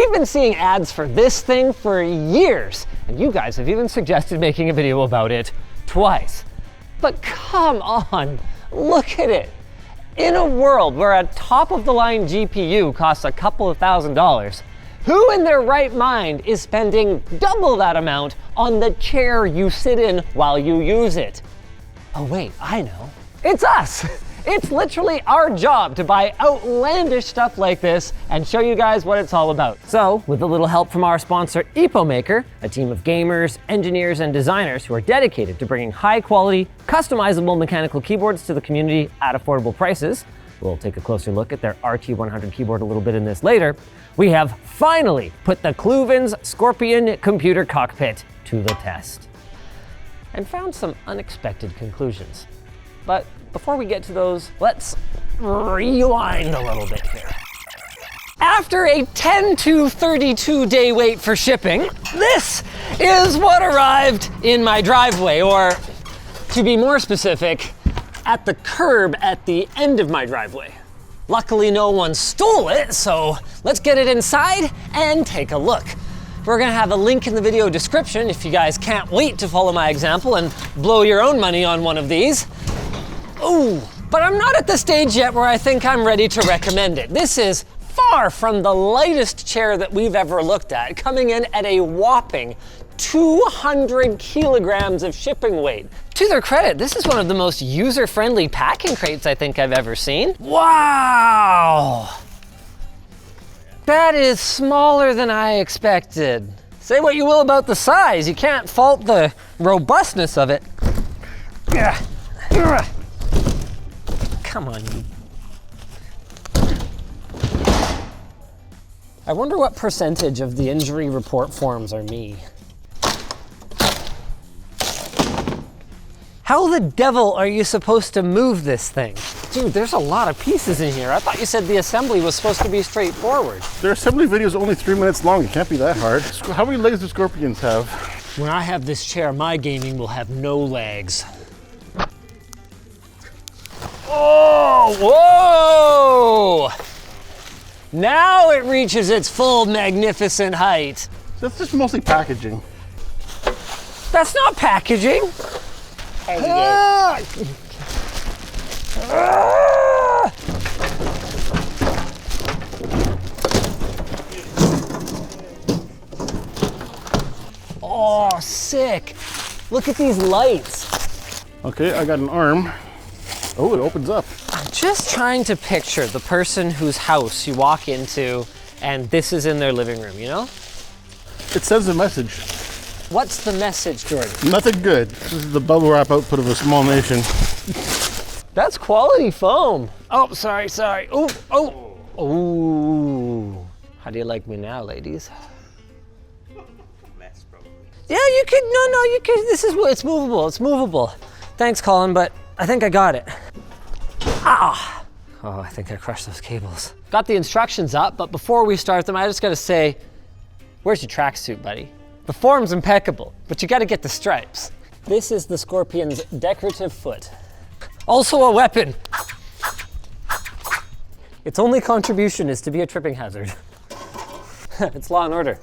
We've been seeing ads for this thing for years, and you guys have even suggested making a video about it twice. But come on, look at it. In a world where a top-of-the-line GPU costs a couple of $1,000s, who in their right mind is spending double that amount on the chair you sit in while you use it? Oh wait, I know. It's us! It's literally our job to buy outlandish stuff like this and show you guys what it's all about. So, with a little help from our sponsor, Epomaker, a team of gamers, engineers, and designers who are dedicated to bringing high-quality, customizable mechanical keyboards to the community at affordable prices, we'll take a closer look at their RT100 keyboard a little bit in this later, we have finally put the Cluvens Scorpion Computer Cockpit to the test and found some unexpected conclusions. But before we get to those, let's rewind a little bit here. After a 10 to 32 day wait for shipping, this is what arrived in my driveway, or to be more specific, at the curb at the end of my driveway. Luckily, no one stole it, so let's get it inside and take a look. We're gonna have a link in the video description if you guys can't wait to follow my example and blow your own money on one of these. Ooh, but I'm not at the stage yet where I think I'm ready to recommend it. This is far from the lightest chair that we've ever looked at, coming in at a whopping 200 kilograms of shipping weight. To their credit, this is one of the most user-friendly packing crates I think I've ever seen. Wow! That is smaller than I expected. Say what you will about the size, you can't fault the robustness of it. Come on, you. I wonder what percentage of the injury report forms are me. How the devil are you supposed to move this thing? Dude, there's a lot of pieces in here. I thought you said the assembly was supposed to be straightforward. Their assembly video is only 3 minutes long. It can't be that hard. How many legs do scorpions have? When I have this chair, my gaming will have no legs. Oh, whoa! Now it reaches its full magnificent height. That's just mostly packaging. That's not packaging. Oh, sick. Look at these lights. Okay, I got an arm. Oh, it opens up. I'm just trying to picture the person whose house you walk into and this is in their living room, you know? It sends a message. What's the message, Jordan? Nothing good. This is the bubble wrap output of a small nation. That's quality foam. Oh, sorry. Oh. How do you like me now, ladies? Mess, probably. Yeah, you could, no, you could, it's movable. Thanks, Colin, but I think I got it. Ah! Oh, I think I crushed those cables. Got the instructions up, but before we start them, I just gotta say, where's your tracksuit, buddy? The form's impeccable, but you gotta get the stripes. This is the Scorpion's decorative foot. Also a weapon. Its only contribution is to be a tripping hazard. It's Law and Order.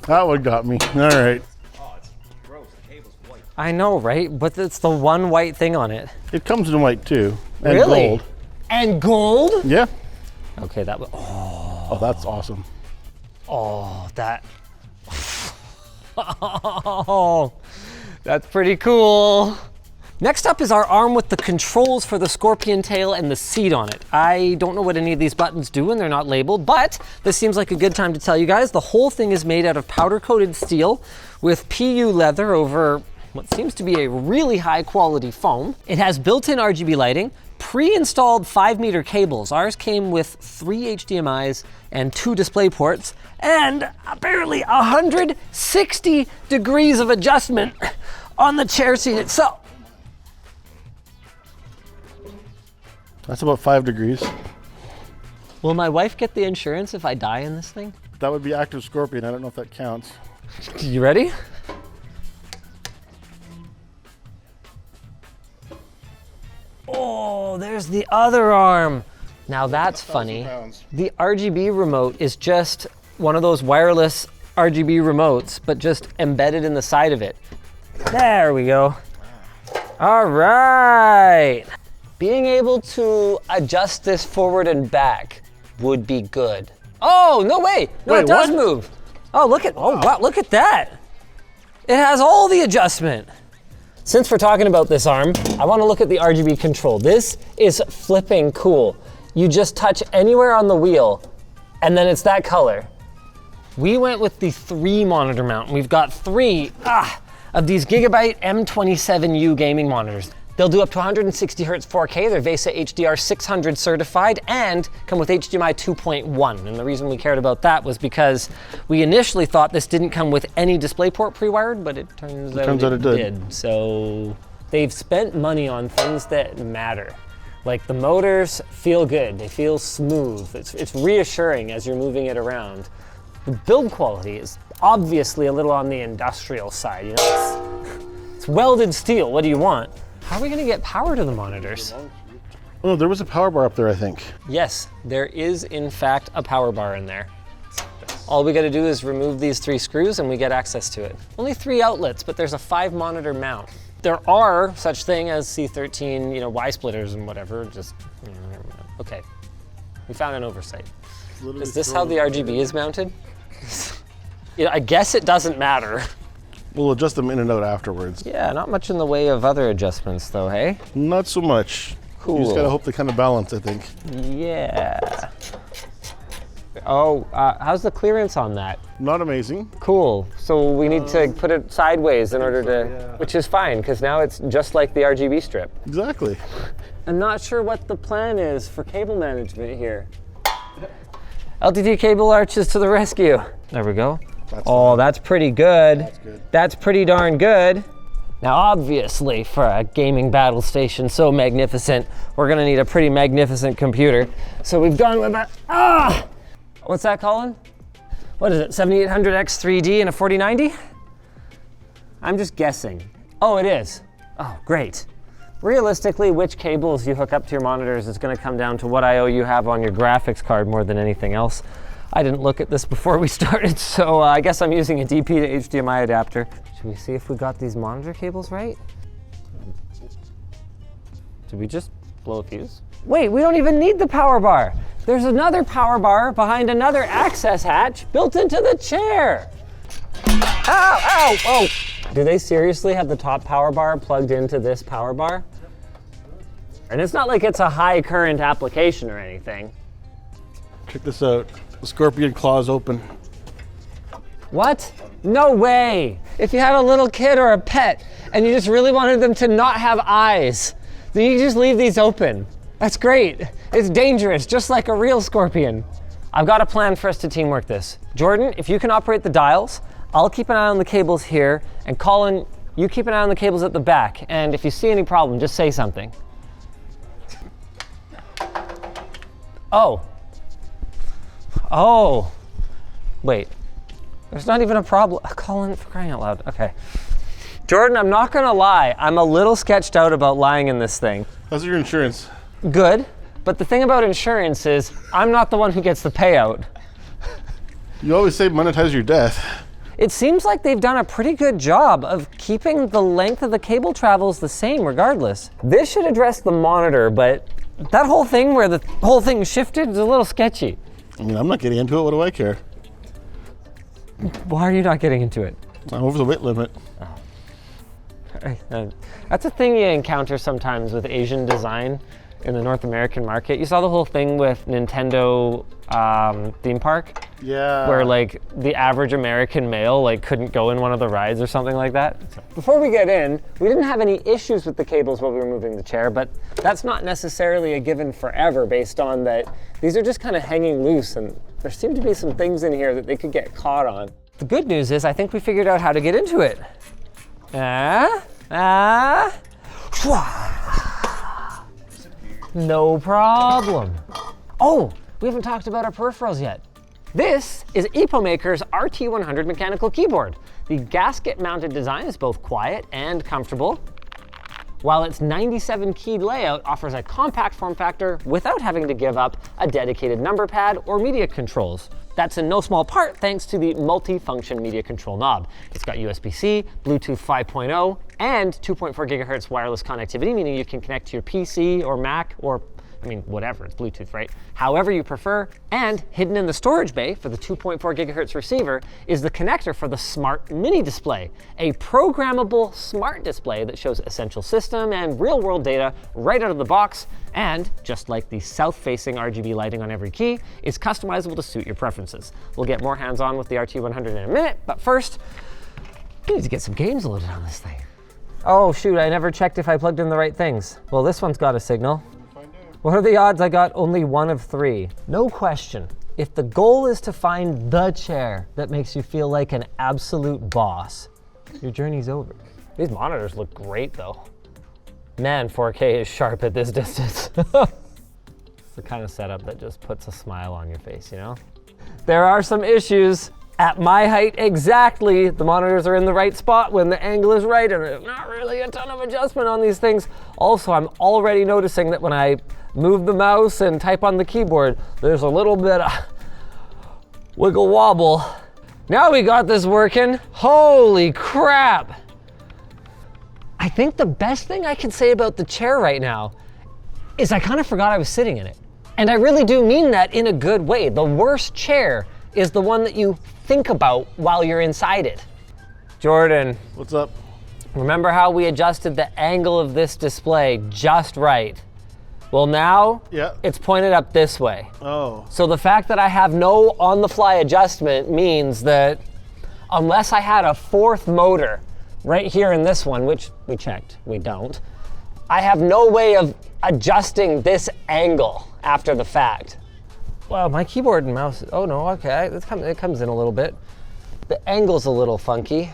That one got me. All right. Oh, it's gross. The cable's white. I know, right? But it's the one white thing on it. It comes in white too. And Really? gold. And gold? Yeah. Okay, that was, Oh, that's awesome. oh, that. Oh, that's pretty cool. Next up is our arm with the controls for the Scorpion tail and the seat on it. I don't know what any of these buttons do and they're not labeled, but this seems like a good time to tell you guys. The whole thing is made out of powder-coated steel with PU leather over what seems to be a really high quality foam. It has built-in RGB lighting, pre-installed 5-meter cables. Ours came with 3 HDMIs and 2 display ports, and apparently 160 degrees of adjustment on the chair seat itself. That's about 5 degrees. Will my wife get the insurance if I die in this thing? That would be active scorpion. I don't know if that counts. You ready? Oh, there's the other arm. Now that's funny. pounds. The RGB remote is just one of those wireless RGB remotes, but just embedded in the side of it. There we go. All right. Being able to adjust this forward and back would be good. Oh, no way. No, Wait, it does what? move. Oh, look at, oh wow, look at that. It has all the adjustment. Since we're talking about this arm, I want to look at the RGB control. This is flipping cool. You just touch anywhere on the wheel, and then it's that color. We went with the 3 monitor mount. We've got 3 of these Gigabyte M27U gaming monitors. They'll do up to 160 Hz 4K. They're VESA HDR 600 certified and come with HDMI 2.1. And the reason we cared about that was because we initially thought this didn't come with any DisplayPort pre-wired, but it turns out it did. So they've spent money on things that matter. Like the motors feel good, they feel smooth. It's reassuring as you're moving it around. The build quality is obviously a little on the industrial side. You know, it's welded steel, what do you want? How are we gonna get power to the monitors? Oh, there was a power bar up there, I think. Yes, there is in fact a power bar in there. All we gotta do is remove these 3 screws and we get access to it. Only 3 outlets, but there's a 5 monitor mount. There are such thing as C13, you know, Y splitters and whatever, just, you know, okay. We found an oversight. Is this how the RGB is mounted? You know, I guess it doesn't matter. We'll adjust them in and out afterwards. Yeah, not much in the way of other adjustments though, hey? Not so much. Cool. You just gotta hope they kind of balance, I think. Yeah. Oh, how's the clearance on that? Not amazing. Cool. So we need to put it sideways in order to, which is fine, because now it's just like the RGB strip. Exactly. I'm not sure what the plan is for cable management here. LTT cable arches to the rescue. There we go. That's pretty good. That's good. That's pretty darn good. Now, obviously, for a gaming battle station so magnificent, we're gonna need a pretty magnificent computer. So we've gone with a, what's that, Colin? What is it, 7800X 3D and a 4090? I'm just guessing. Oh, it is. Oh, great. Realistically, which cables you hook up to your monitors is gonna come down to what I/O you have on your graphics card more than anything else. I didn't look at this before we started, so I guess I'm using a DP to HDMI adapter. Should we see if we got these monitor cables right? Did we just blow a fuse? Wait, we don't even need the power bar. There's another power bar behind another access hatch built into the chair. Ow, ow, oh. Do they seriously have the top power bar plugged into this power bar? And it's not like it's a high current application or anything. Check this out. The Scorpion claw's open. What? No way. If you had a little kid or a pet and you just really wanted them to not have eyes, then you just leave these open. That's great. It's dangerous, just like a real scorpion. I've got a plan for us to teamwork this. Jordan, if you can operate the dials, I'll keep an eye on the cables here, and Colin, you keep an eye on the cables at the back, and if you see any problem, just say something. Oh. Oh. Wait. There's not even a problem. Colin, for crying out loud. Okay. Jordan, I'm not gonna lie. I'm a little sketched out about lying in this thing. How's your insurance? Good. But the thing about insurance is, I'm not the one who gets the payout. You always say monetize your death. It seems like they've done a pretty good job of keeping the length of the cable travels the same regardless. This should address the monitor, but that whole thing where the whole thing shifted is a little sketchy. I mean, I'm not getting into it. What do I care? Why are you not getting into it? I'm over the weight limit. That's a thing you encounter sometimes with Asian design in the North American market. You saw the whole thing with Nintendo theme park? Yeah. Where like the average American male like couldn't go in one of the rides or something like that. Before we get in, we didn't have any issues with the cables while we were moving the chair, but that's not necessarily a given forever based on that these are just kind of hanging loose and there seem to be some things in here that they could get caught on. The good news is I think we figured out how to get into it. No problem. Oh, we haven't talked about our peripherals yet. This is Epomaker's RT100 mechanical keyboard. The gasket-mounted design is both quiet and comfortable. while its 97 keyed layout offers a compact form factor without having to give up a dedicated number pad or media controls. That's in no small part thanks to the multi-function media control knob. It's got USB-C, Bluetooth 5.0, and 2.4 gigahertz wireless connectivity, meaning you can connect to your PC or Mac or whatever, it's Bluetooth, right? However you prefer. And hidden in the storage bay for the 2.4 gigahertz receiver is the connector for the Smart Mini Display, a programmable smart display that shows essential system and real-world data right out of the box, and just like the south-facing RGB lighting on every key, is customizable to suit your preferences. We'll get more hands-on with the RT100 in a minute, but first, we need to get some games loaded on this thing. Oh shoot, I never checked if I plugged in the right things. Well, this one's got a signal. What are the odds I got only 1 of 3? No question. If the goal is to find the chair that makes you feel like an absolute boss, your journey's over. These monitors look great though. Man, 4K is sharp at this distance. It's the kind of setup that just puts a smile on your face, you know? There are some issues. At my height exactly, the monitors are in the right spot when the angle is right, and there's not really a ton of adjustment on these things. Also, I'm already noticing that when I move the mouse and type on the keyboard, there's a little bit of wiggle wobble. Now we got this working. Holy crap. I think the best thing I can say about the chair right now is I kind of forgot I was sitting in it. And I really do mean that in a good way. The worst chair is the one that you think about while you're inside it. Jordan. What's up? Remember how we adjusted the angle of this display just right? Well now, it's pointed up this way. Oh. So the fact that I have no on-the-fly adjustment means that unless I had a 4th motor right here in this one, which we checked, we don't, I have no way of adjusting this angle after the fact. Well, my keyboard and mouse, oh no, okay, it comes in a little bit. The angle's a little funky.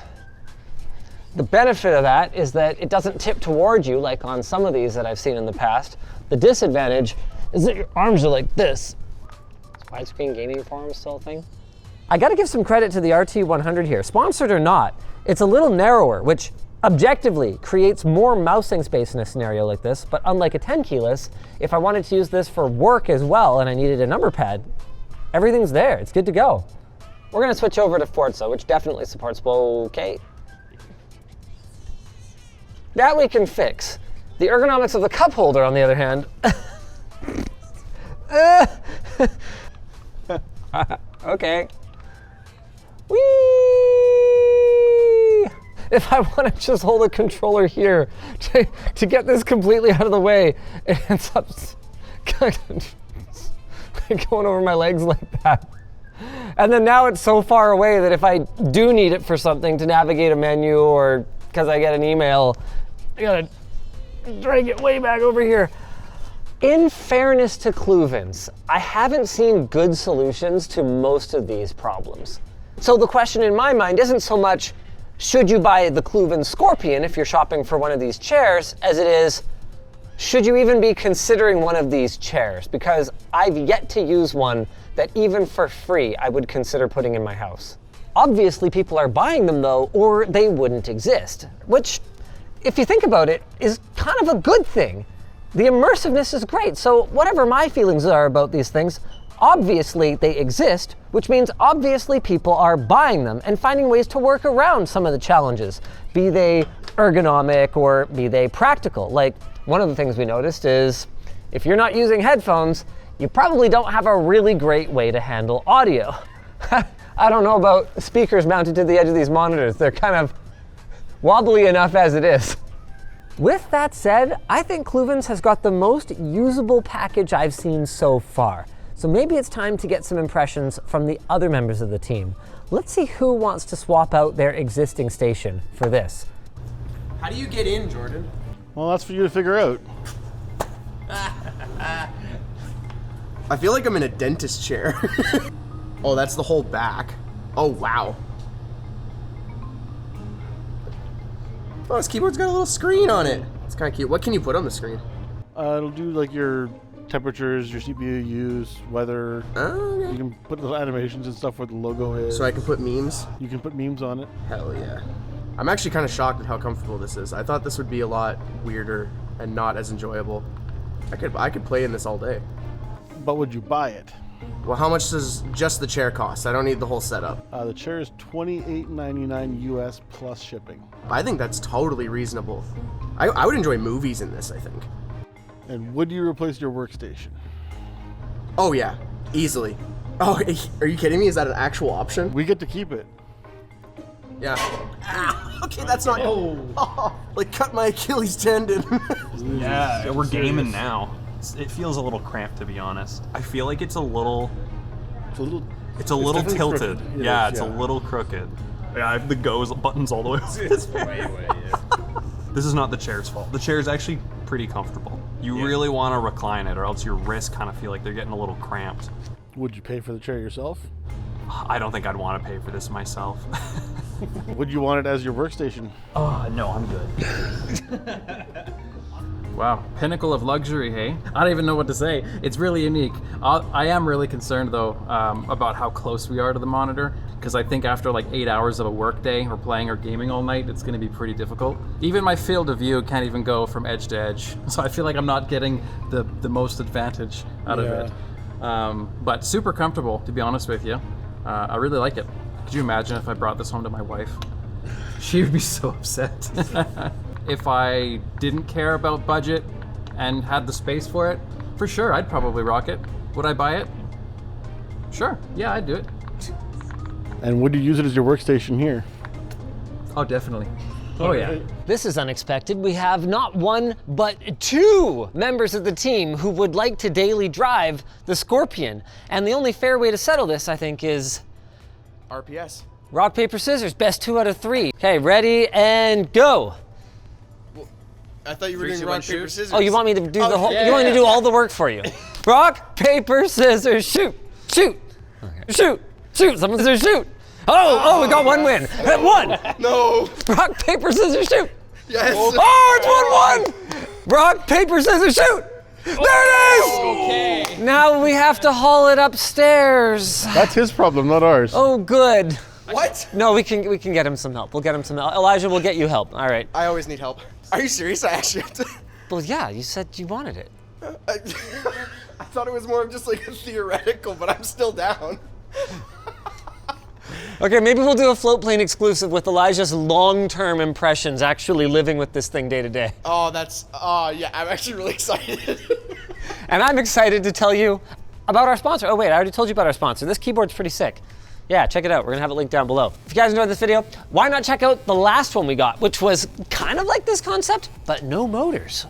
The benefit of that is that it doesn't tip towards you like on some of these that I've seen in the past. The disadvantage is that your arms are like this. Is widescreen gaming forum still a thing? I gotta give some credit to the RT100 here. Sponsored or not, it's a little narrower, which objectively creates more mousing space in a scenario like this, but unlike a 10 keyless, if I wanted to use this for work as well and I needed a number pad, everything's there, it's good to go. We're gonna switch over to Forza, which definitely supports POKEY. That we can fix. The ergonomics of the cup holder, on the other hand. Okay. Whee! If I want to just hold a controller here to get this completely out of the way, it ends up going over my legs like that. And then now it's so far away that if I do need it for something to navigate a menu or because I get an email, I gotta drag it way back over here. In fairness to Cluvens, I haven't seen good solutions to most of these problems. So the question in my mind isn't so much, should you buy the Cluvens Scorpion if you're shopping for one of these chairs, as it is, should you even be considering one of these chairs? Because I've yet to use one that even for free I would consider putting in my house. Obviously people are buying them though, or they wouldn't exist, which, if you think about it, is kind of a good thing. The immersiveness is great, so whatever my feelings are about these things, obviously they exist, which means obviously people are buying them and finding ways to work around some of the challenges, be they ergonomic or be they practical. Like, one of the things we noticed is if you're not using headphones, you probably don't have a really great way to handle audio. I don't know about speakers mounted to the edge of these monitors. They're kind of wobbly enough as it is. With that said, I think Cluvens has got the most usable package I've seen so far. So maybe it's time to get some impressions from the other members of the team. Let's see who wants to swap out their existing station for this. How do you get in, Jordan? Well, that's for you to figure out. I feel like I'm in a dentist chair. Oh, that's the whole back. Oh, wow. Oh, this keyboard's got a little screen on it. It's kind of cute. What can you put on the screen? It'll do like your temperatures, your CPU use, weather. Oh, okay. You can put little animations and stuff where the logo is. So I can put memes? You can put memes on it. Hell yeah. I'm actually kind of shocked at how comfortable this is. I thought this would be a lot weirder and not as enjoyable. I could play in this all day. But would you buy it? Well, how much does just the chair cost? I don't need the whole setup. The chair is $28.99 US plus shipping. I think that's totally reasonable. I would enjoy movies in this, I think. And would you replace your workstation? Oh yeah, easily. Oh, are you kidding me? Is that an actual option? We get to keep it. Yeah. Ah, okay, that's not. Oh, like cut my Achilles tendon. Yeah, we're gaming now. It feels a little cramped, to be honest. I feel like it's a little definitely tilted. crooked. Yeah, It is, it's a little crooked. Yeah, I have the buttons all the way. It's way, yeah. This is not the chair's fault. The chair is actually pretty comfortable. You really want to recline it, or else your wrists kind of feel like they're getting a little cramped. Would you pay for the chair yourself? I don't think I'd want to pay for this myself. Would you want it as your workstation? Oh, no, I'm good. Wow, pinnacle of luxury, hey? I don't even know what to say. It's really unique. I am really concerned though about how close we are to the monitor, because I think after like 8 hours of a work day or playing or gaming all night, it's going to be pretty difficult. Even my field of view can't even go from edge to edge, so I feel like I'm not getting the most advantage out of it. But super comfortable, to be honest with you. I really like it. Could you imagine if I brought this home to my wife? She would be so upset. If I didn't care about budget and had the space for it, for sure, I'd probably rock it. Would I buy it? Sure, yeah, I'd do it. And would you use it as your workstation here? Oh, definitely. Oh, yeah. This is unexpected. We have not one, but two members of the team who would like to daily drive the Scorpion. And the only fair way to settle this, I think, is RPS. rock, paper, scissors, best 2 out of 3. Okay, ready and go. I thought you were doing 2, rock, 1, paper, shoot. scissors. Oh, you want me to do the whole, yeah. you want me to do all the work for you. Rock, paper, scissors, shoot, shoot, shoot, shoot, someone says shoot. Oh, we got one win. One. No. Rock, paper, scissors, shoot. Yes. Oh, it's 1-1. Rock, paper, scissors, shoot. There it is. Okay. Now we have to haul it upstairs. That's his problem, not ours. Oh, good. What? No, we can get him some help. We'll get him some help. Elijah, we'll get you help. All right. I always need help. Are you serious? I actually have to. Well, yeah, you said you wanted it. I thought it was more of just like a theoretical, but I'm still down. Okay, maybe we'll do a float plane exclusive with Elijah's long-term impressions actually living with this thing day to day. Oh, yeah, I'm actually really excited. And I'm excited to tell you about our sponsor. Oh wait, I already told you about our sponsor. This keyboard's pretty sick. Yeah, check it out. We're gonna have it linked down below. If you guys enjoyed this video, why not check out the last one we got, which was kind of like this concept, but no motors.